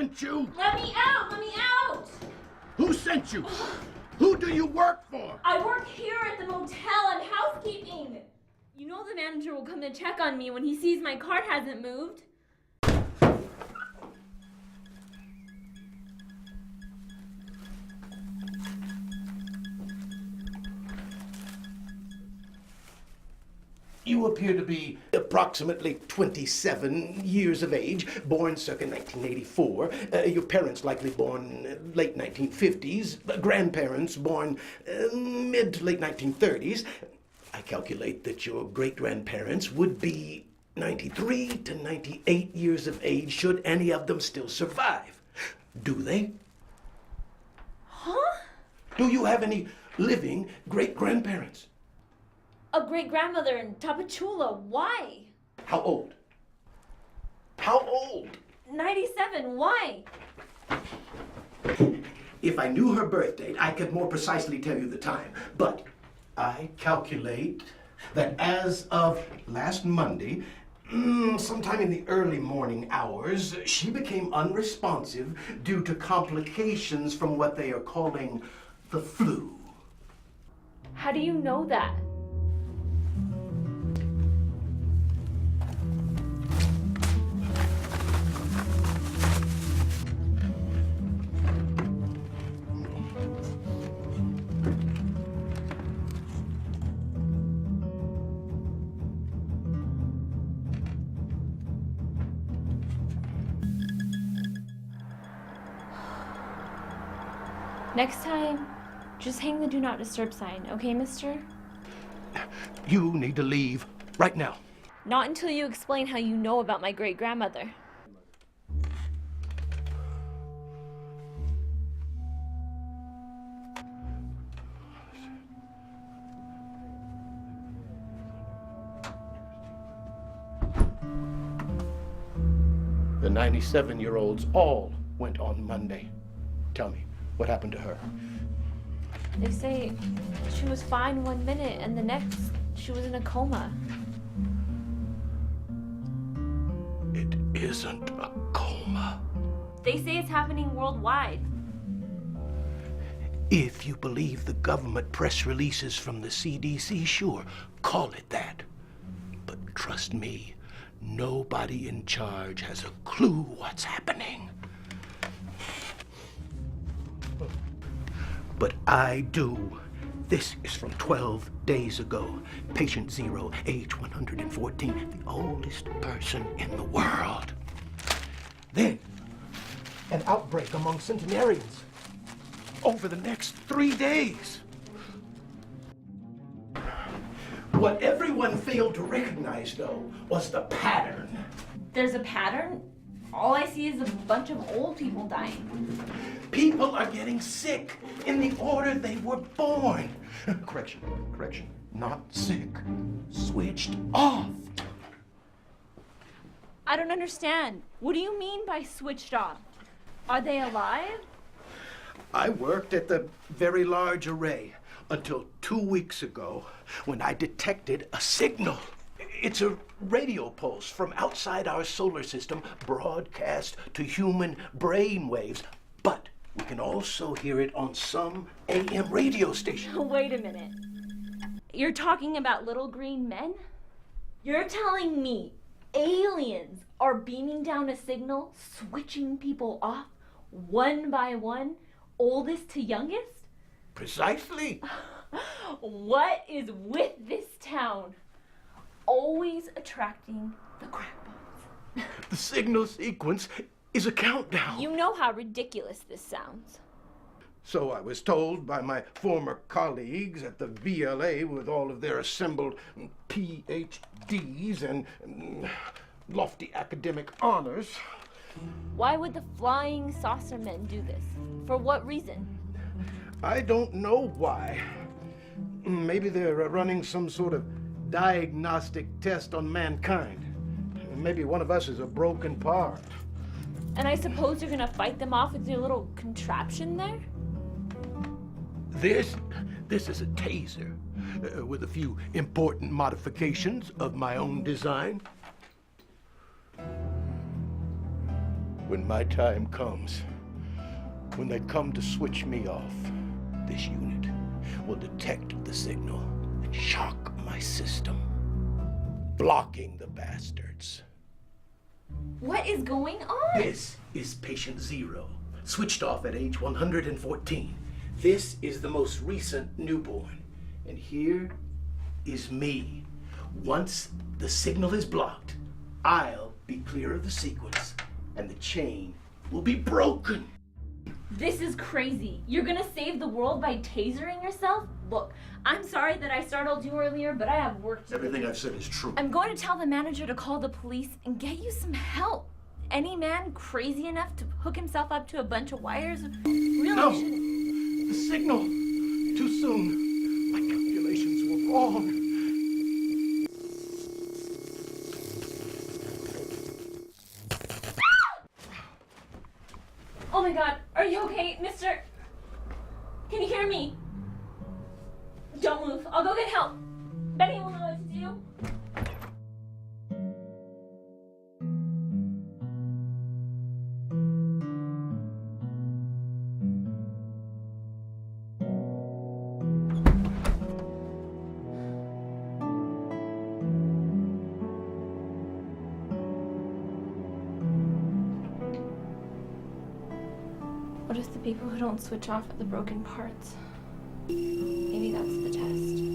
sent you? Let me out! Let me out! Who sent you? Who do you work for? I work here at the motel. I'm housekeeping. You know the manager will come to check on me when he sees my cart hasn't moved. You appear to be approximately 27 years of age, born circa 1984. Your parents likely born late 1950s, grandparents born mid to late 1930s. I calculate that your great-grandparents would be 93 to 98 years of age should any of them still survive. Do they? Huh? Do you have any living great-grandparents? A great-grandmother in Tapachula. Why? How old? How old? 97. Why? If I knew her birth date, I could more precisely tell you the time. But I calculate that as of last Monday, sometime in the early morning hours, she became unresponsive due to complications from what they are calling the flu. How do you know that? Next time, just hang the do not disturb sign, okay, mister? You need to leave right now. Not until you explain how you know about my great-grandmother. The 97-year-olds all went on Monday. Tell me, what happened to her? They say she was fine 1 minute and the next she was in a coma. It isn't a coma. They say it's happening worldwide. If you believe the government press releases from the CDC, sure, call it that. But trust me, nobody in charge has a clue what's happening. But I do. This is from 12 days ago. Patient 0, age 114, the oldest person in the world. Then, an outbreak among centenarians over the next 3 days. What everyone failed to recognize, though, was the pattern. There's a pattern? All I see is a bunch of old people dying. People are getting sick in the order they were born. Correction, not sick. Switched off. I don't understand. What do you mean by switched off? Are they alive? I worked at the Very Large Array until 2 weeks ago when I detected a signal. It's a radio pulse from outside our solar system broadcast to human brain waves. But we can also hear it on some AM radio station. Wait a minute. You're talking about little green men? You're telling me aliens are beaming down a signal, switching people off one by one, oldest to youngest? Precisely. What is with this town? Always attracting the crackpots. The signal sequence is a countdown. You know how ridiculous this sounds. So I was told by my former colleagues at the VLA with all of their assembled PhDs and lofty academic honors. Why would the flying saucer men do this? For what reason? I don't know why. Maybe they're running some sort of diagnostic test on mankind. Maybe one of us is a broken part. And I suppose you're gonna fight them off with your little contraption there? This is a taser with a few important modifications of my own design. When my time comes, when they come to switch me off, this unit will detect the signal and shock my system, blocking the bastards. What is going on? This is patient 0, switched off at age 114. This is the most recent newborn. And here is me. Once the signal is blocked, I'll be clear of the sequence, and the chain will be broken. This is crazy. You're gonna save the world by tasering yourself? Look, I'm sorry that I startled you earlier, but I have work to do. Everything I've said is true. I'm going to tell the manager to call the police and get you some help. Any man crazy enough to hook himself up to a bunch of wires really No! shouldn't. The signal! Too soon. My calculations were wrong. Oh my god, are you okay, mister? Can you hear me? Don't move. I'll go get help. Benny will know what to do. What if the people who don't switch off are the broken parts? Maybe that's the test.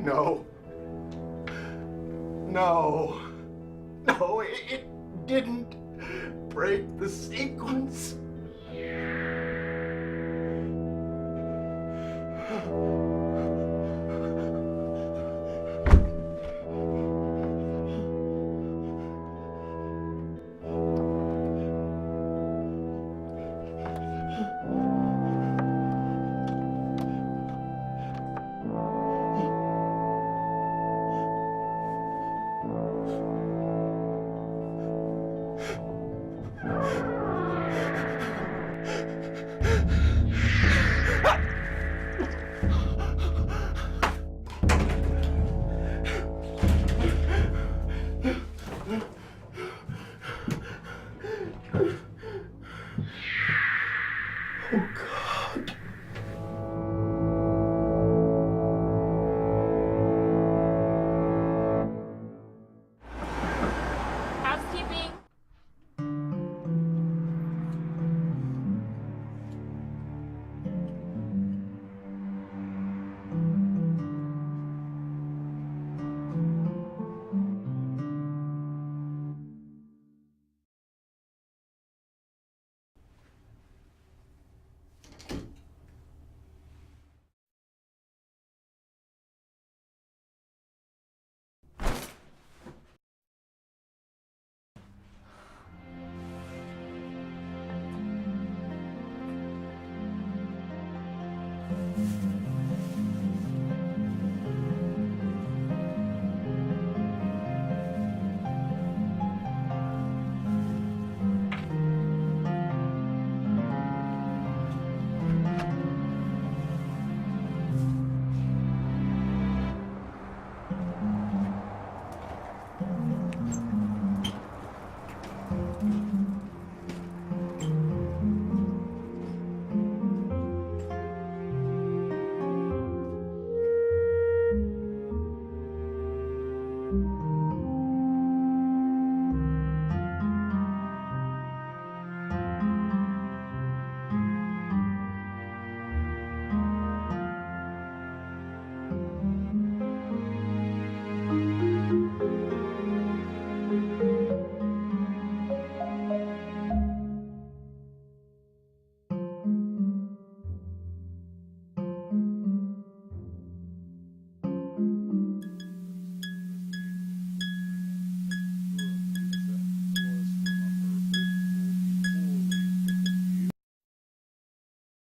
No. No. No, it didn't break the sequence.